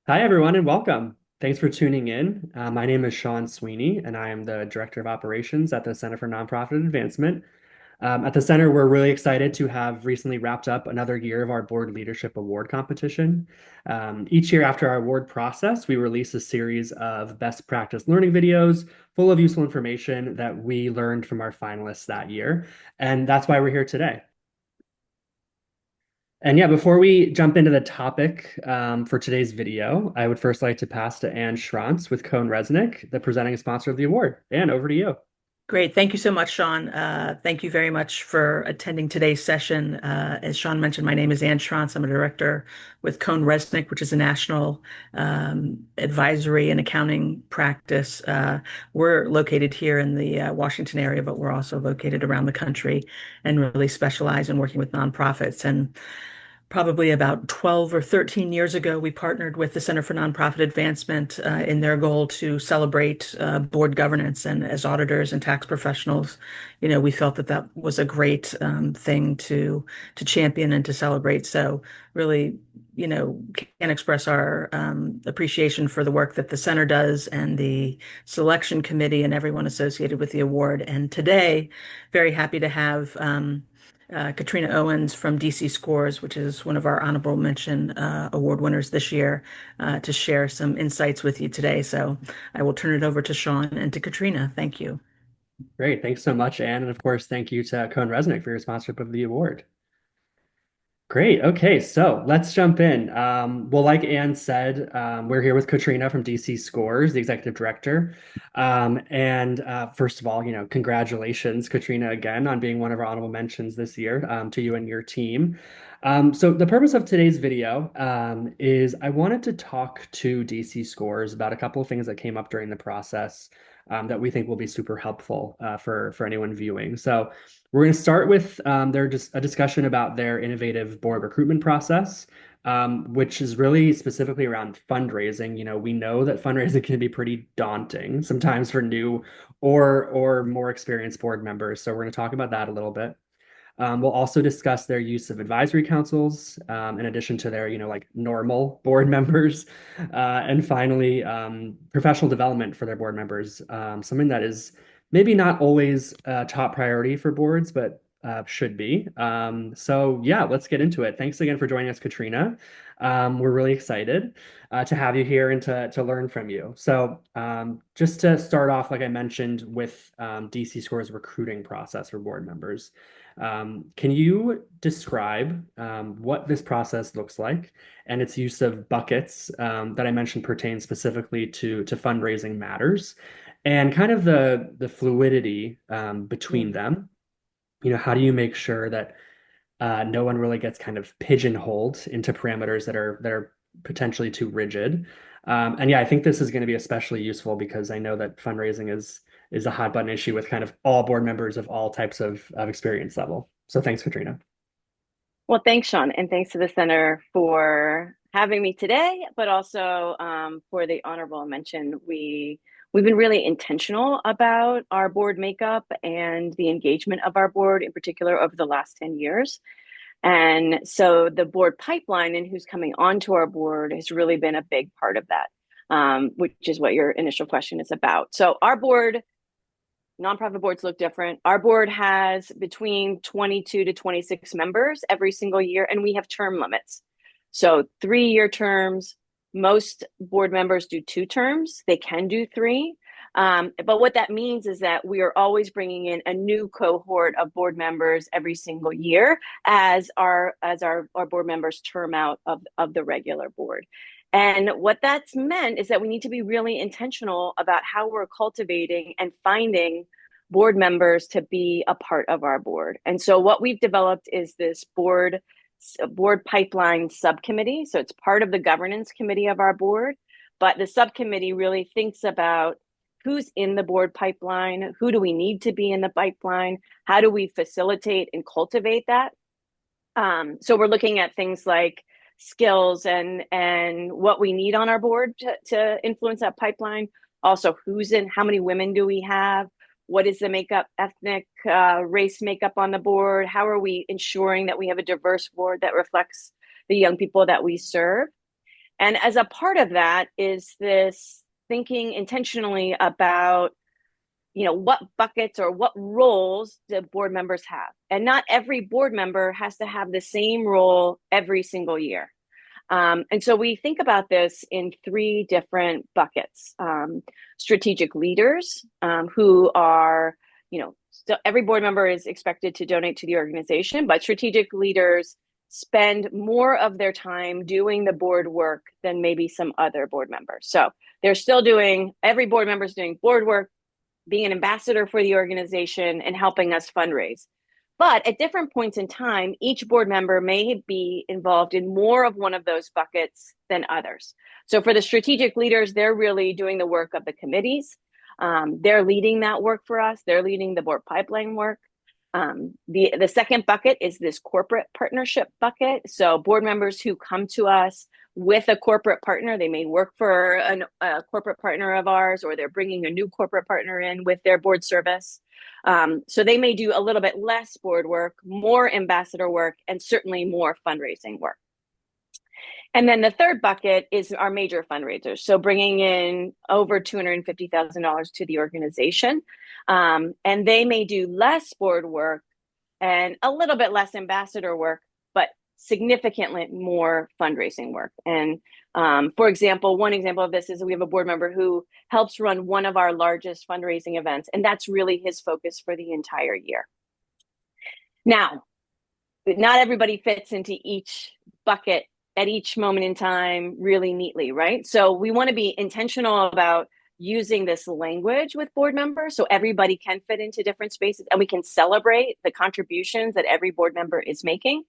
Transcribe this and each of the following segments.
Hi, everyone, and welcome. Thanks for tuning in. My name is Sean Sweeney, and I am the Director of Operations at the Center for Nonprofit Advancement. At the center, we're really excited to have recently wrapped up another year of our Board Leadership Award competition. Each year after our award process, we release a series of best practice learning videos full of useful information that we learned from our finalists that year. And that's why we're here today. And yeah, before we jump into the topic for today's video, I would first like to pass to Anne Schrantz with Cohn Resnick, the presenting sponsor of the award. Anne, over to you. Great. Thank you so much, Sean. Thank you very much for attending today's session. As Sean mentioned, my name is Ann Schrantz. I'm a director with Cohn Resnick, which is a national advisory and accounting practice. We're located here in the Washington area, but we're also located around the country and really specialize in working with nonprofits. And probably about 12 or 13 years ago, we partnered with the Center for Nonprofit Advancement in their goal to celebrate board governance. And as auditors and tax professionals, we felt that that was a great thing to champion and to celebrate. So really, can express our appreciation for the work that the center does and the selection committee and everyone associated with the award. And today, very happy to have Katrina Owens from DC Scores, which is one of our honorable mention award winners this year, to share some insights with you today. So I will turn it over to Sean and to Katrina. Thank you. Great. Thanks so much, Anne. And of course, thank you to Cohn Resnick for your sponsorship of the award. Great. Okay, so let's jump in. Well, like Anne said, we're here with Katrina from DC Scores, the executive director. And first of all, congratulations, Katrina, again on being one of our honorable mentions this year, to you and your team. So the purpose of today's video is I wanted to talk to DC Scores about a couple of things that came up during the process that we think will be super helpful for anyone viewing. So we're going to start with just a discussion about their innovative board recruitment process, which is really specifically around fundraising. We know that fundraising can be pretty daunting sometimes for new or more experienced board members. So we're going to talk about that a little bit. We'll also discuss their use of advisory councils, in addition to their, like normal board members. And finally, professional development for their board members, something that is maybe not always a top priority for boards, but should be. So yeah, let's get into it. Thanks again for joining us, Katrina. We're really excited to have you here and to learn from you. So just to start off, like I mentioned, with DC Score's recruiting process for board members. Can you describe what this process looks like and its use of buckets that I mentioned pertain specifically to fundraising matters and kind of the fluidity between Mm. them? How do you make sure that no one really gets kind of pigeonholed into parameters that are potentially too rigid? And yeah, I think this is going to be especially useful because I know that fundraising is a hot button issue with kind of all board members of all types of experience level. So thanks, Katrina. Well, thanks, Sean, and thanks to the center for having me today, but also for the honorable mention. We've been really intentional about our board makeup and the engagement of our board, in particular, over the last 10 years. And so the board pipeline and who's coming onto our board has really been a big part of that, which is what your initial question is about. So our board, nonprofit boards look different. Our board has between 22 to 26 members every single year, and we have term limits. So 3-year terms, most board members do 2 terms. They can do 3. But what that means is that we are always bringing in a new cohort of board members every single year as our board members term out of the regular board. And what that's meant is that we need to be really intentional about how we're cultivating and finding board members to be a part of our board. And so what we've developed is this board pipeline subcommittee. So it's part of the governance committee of our board, but the subcommittee really thinks about who's in the board pipeline, who do we need to be in the pipeline, how do we facilitate and cultivate that. So we're looking at things like skills and what we need on our board to influence that pipeline. Also, who's in, how many women do we have? What is the makeup, ethnic, race makeup on the board? How are we ensuring that we have a diverse board that reflects the young people that we serve? And as a part of that is this thinking intentionally about, what buckets or what roles the board members have. And not every board member has to have the same role every single year. And so we think about this in three different buckets. Strategic leaders, who are, so every board member is expected to donate to the organization, but strategic leaders spend more of their time doing the board work than maybe some other board members. So they're still every board member is doing board work, being an ambassador for the organization, and helping us fundraise. But at different points in time, each board member may be involved in more of one of those buckets than others. So for the strategic leaders, they're really doing the work of the committees. They're leading that work for us. They're leading the board pipeline work. The second bucket is this corporate partnership bucket. So board members who come to us with a corporate partner, they may work for a corporate partner of ours, or they're bringing a new corporate partner in with their board service. So they may do a little bit less board work, more ambassador work, and certainly more fundraising work. And then the third bucket is our major fundraisers. So bringing in over $250,000 to the organization. And they may do less board work and a little bit less ambassador work, but significantly more fundraising work. And for example, one example of this is we have a board member who helps run one of our largest fundraising events, and that's really his focus for the entire year. Now, not everybody fits into each bucket at each moment in time really neatly, right? So we want to be intentional about using this language with board members so everybody can fit into different spaces and we can celebrate the contributions that every board member is making.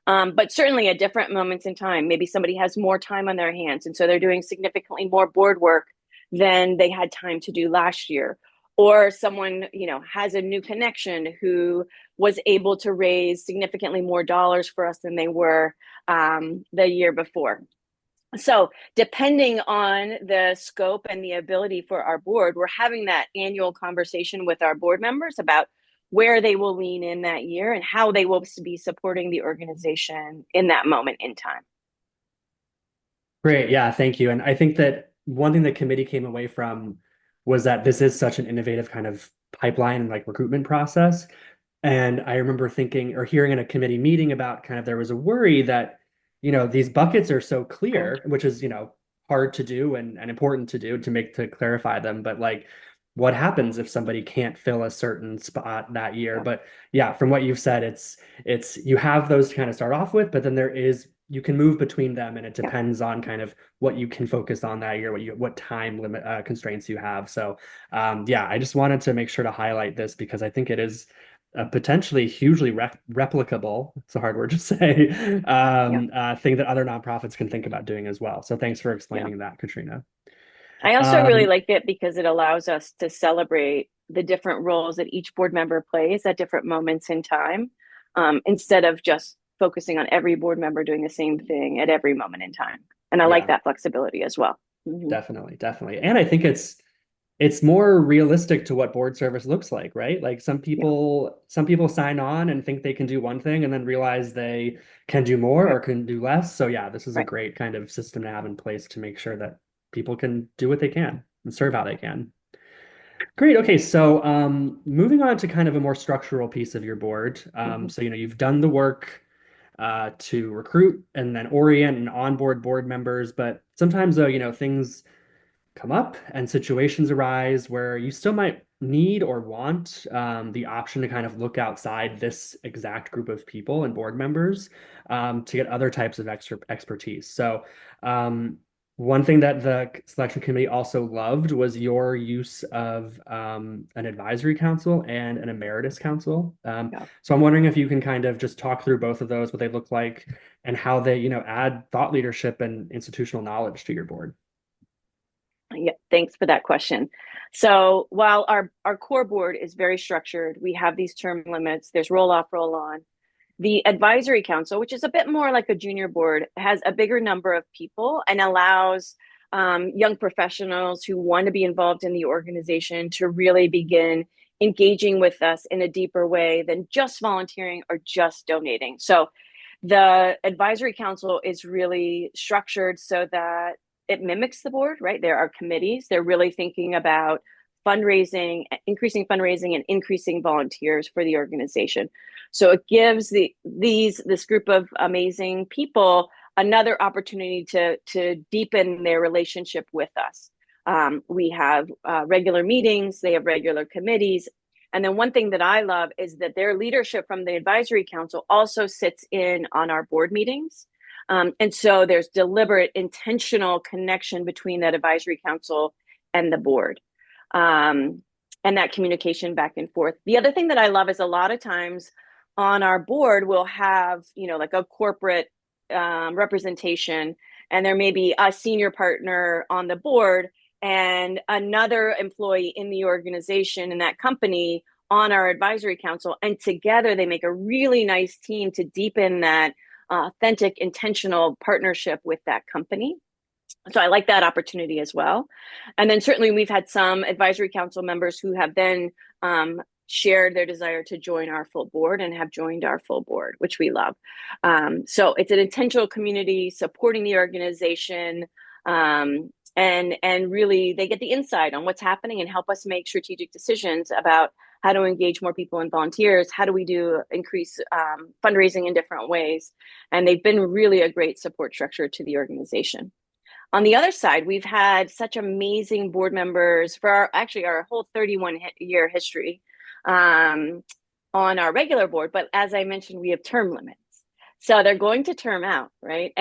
But certainly at different moments in time, maybe somebody has more time on their hands, and so they're doing significantly more board work than they had time to do last year. Or someone, has a new connection who was able to raise significantly more dollars for us than they were the year before. So depending on the scope and the ability for our board, we're having that annual conversation with our board members about where they will lean in that year and how they will be supporting the organization in that moment in time. Great. Yeah, thank you. And I think that one thing the committee came away from was that this is such an innovative kind of pipeline and like recruitment process. And I remember thinking or hearing in a committee meeting about kind of there was a worry that, these buckets are so clear, which is, hard to do and important to do to clarify them. But like, what happens if somebody can't fill a certain spot that year? Yeah. But yeah, from what you've said, it's you have those to kind of start off with, but then you can move between them, and it depends on kind of what you can focus on that year, what time limit constraints you have. So I just wanted to make sure to highlight this because I think it is a potentially hugely replicable, it's a hard word to say, thing that other nonprofits can think about doing as well. So thanks for explaining that, Katrina. I also really like it because it allows us to celebrate the different roles that each board member plays at different moments in time, instead of just focusing on every board member doing the same thing at every moment in time. And I like that flexibility as well. Mm-hmm. Definitely. And I think it's more realistic to what board service looks like, right? Like some people sign on and think they can do one thing and then realize they can do more or can do less. So yeah, this is a great kind of system to have in place to make sure that people can do what they can and serve how they can. Great. Okay. So moving on to kind of a more structural piece of your board. So, you've done the work to recruit and then orient and onboard board members, but sometimes though, things come up and situations arise where you still might need or want the option to kind of look outside this exact group of people and board members to get other types of expertise. So one thing that the selection committee also loved was your use of an advisory council and an emeritus council. So I'm wondering if you can kind of just talk through both of those, what they look like, and how they, add thought leadership and institutional knowledge to your board. Yeah, thanks for that question. So while our core board is very structured, we have these term limits, there's roll off, roll on. The advisory council, which is a bit more like a junior board, has a bigger number of people and allows young professionals who want to be involved in the organization to really begin engaging with us in a deeper way than just volunteering or just donating. So The advisory council is really structured so that it mimics the board, right? There are committees. They're really thinking about fundraising, increasing fundraising, and increasing volunteers for the organization. So it gives this group of amazing people another opportunity to deepen their relationship with us. We have regular meetings, they have regular committees. And then one thing that I love is that their leadership from the advisory council also sits in on our board meetings. And so there's deliberate, intentional connection between that advisory council and the board, and that communication back and forth. The other thing that I love is a lot of times on our board, we'll have, like a corporate representation, and there may be a senior partner on the board and another employee in the organization in that company on our advisory council. And together they make a really nice team to deepen that authentic, intentional partnership with that company. So I like that opportunity as well. And then certainly we've had some advisory council members who have then shared their desire to join our full board and have joined our full board, which we love. So it's an intentional community supporting the organization, and really they get the insight on what's happening and help us make strategic decisions about how to engage more people and volunteers. How do we increase fundraising in different ways? And they've been really a great support structure to the organization. On the other side, we've had such amazing board members for our whole 31-year history on our regular board. But as I mentioned, we have term limits. So they're going to term out, right?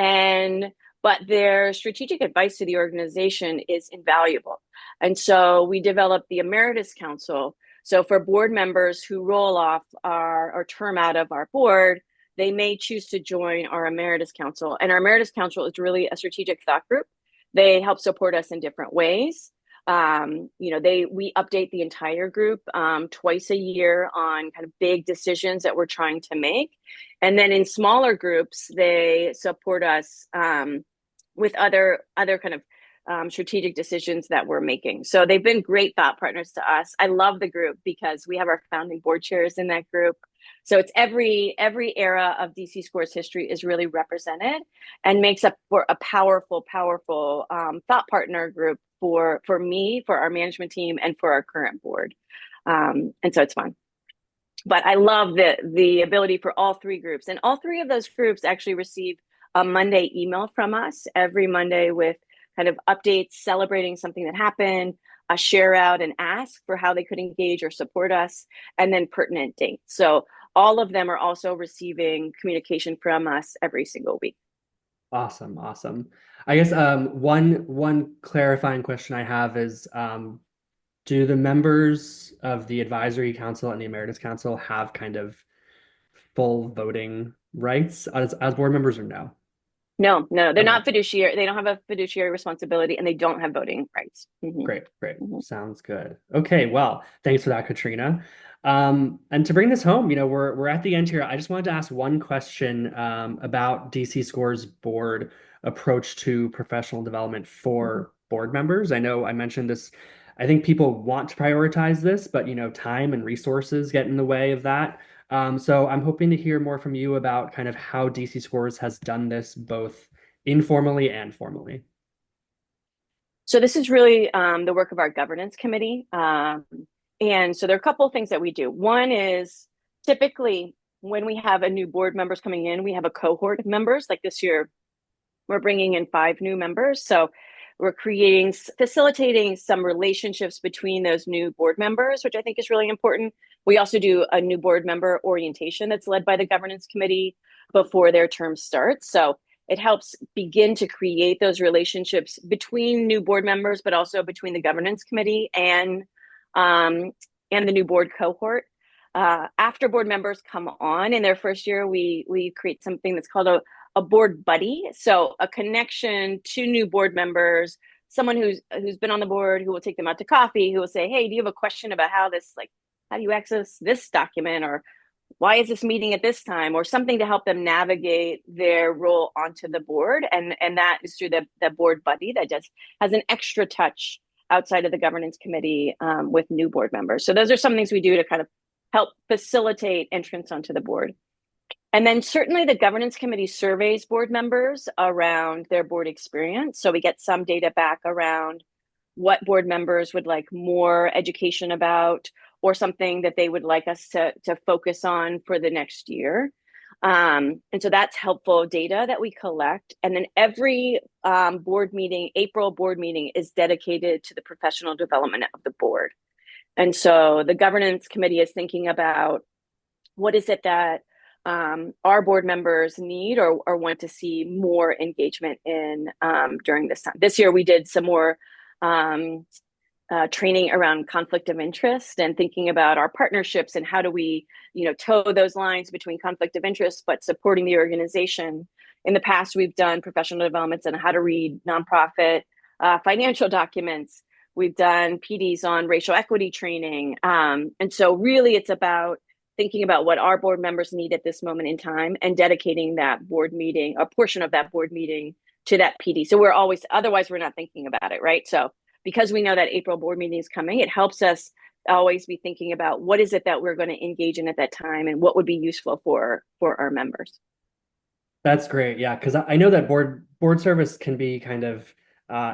But their strategic advice to the organization is invaluable. And so we developed the Emeritus Council. So for board members who roll off or term out of our board, they may choose to join our Emeritus Council. And our Emeritus Council is really a strategic thought group. They help support us in different ways. We update the entire group twice a year on kind of big decisions that we're trying to make. And then in smaller groups, they support us with other kind of strategic decisions that we're making. So they've been great thought partners to us. I love the group because we have our founding board chairs in that group. So it's every era of DC Scores history is really represented and makes up for a powerful thought partner group for me, for our management team, and for our current board. And so it's fun. But I love the ability for all three groups. And all three of those groups actually receive a Monday email from us every Monday with kind of updates celebrating something that happened, a share out and ask for how they could engage or support us, and then pertinent dates. So all of them are also receiving communication from us every single week. Awesome. I guess one clarifying question I have is, do the members of the advisory council and the emeritus council have kind of full voting rights as board members, or no? No, they're Okay. not fiduciary. They don't have a fiduciary responsibility, and they don't have voting rights. Mm-hmm. Great. Mm-hmm. Sounds good. Okay, well, thanks for that, Katrina. And to bring this home, we're at the end here. I just wanted to ask one question about DC Scores board approach to professional development for board members. I know I mentioned this. I think people want to prioritize this, but time and resources get in the way of that. So I'm hoping to hear more from you about kind of how DC Scores has done this both informally and formally. So this is really the work of our governance committee. And so there are a couple of things that we do. One is typically when we have a new board members coming in, we have a cohort of members. Like this year, we're bringing in 5 new members. So we're facilitating some relationships between those new board members, which I think is really important. We also do a new board member orientation that's led by the governance committee before their term starts. So it helps begin to create those relationships between new board members, but also between the governance committee and the new board cohort. After board members come on in their first year, we create something that's called a board buddy. So a connection to new board members, someone who's been on the board, who will take them out to coffee, who will say, hey, do you have a question about how do you access this document, or why is this meeting at this time, or something to help them navigate their role onto the board. And that is through the board buddy that just has an extra touch outside of the governance committee with new board members. So those are some things we do to kind of help facilitate entrance onto the board. And then certainly the governance committee surveys board members around their board experience. So we get some data back around what board members would like more education about, or something that they would like us to focus on for the next year. And so that's helpful data that we collect. And then every board meeting, April board meeting, is dedicated to the professional development of the board. And so the governance committee is thinking about what is it that our board members need or want to see more engagement in during this time. This year, we did some more training around conflict of interest and thinking about our partnerships and how do we, toe those lines between conflict of interest but supporting the organization. In the past, we've done professional developments on how to read nonprofit financial documents. We've done PDs on racial equity training. And so really it's about thinking about what our board members need at this moment in time and dedicating that board meeting, a portion of that board meeting, to that PD. So otherwise we're not thinking about it, right? So because we know that April board meeting is coming, it helps us always be thinking about what is it that we're going to engage in at that time and what would be useful for our members. That's great. Yeah, because I know that board service can be kind of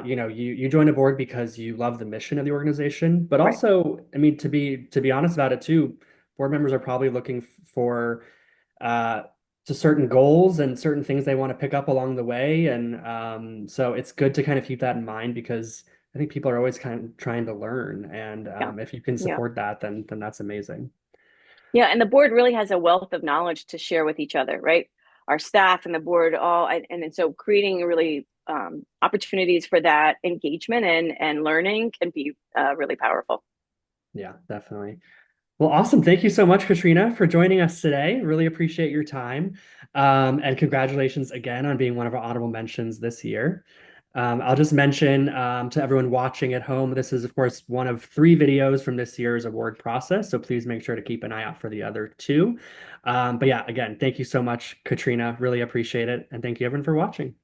you join a board because you love the mission of the organization, but Right. also, I mean, to be honest about it too, board members are probably looking for uh to certain goals and certain things they want to pick up along the way. And so it's good to kind of keep that in mind because I think people are always kind of trying to learn. And Yeah. if you can Yeah. support that, then that's amazing. Yeah, and the board really has a wealth of knowledge to share with each other, right? Our staff and the board and so creating really opportunities for that engagement and learning can be really powerful. Yeah, definitely. Well, awesome. Thank you so much, Katrina, for joining us today. Really appreciate your time. And congratulations again on being one of our honorable mentions this year. I'll just mention to everyone watching at home, this is, of course, one of 3 videos from this year's award process. So please make sure to keep an eye out for the other 2. But yeah, again, thank you so much, Katrina. Really appreciate it. And thank you, everyone, for watching.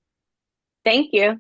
Thank you.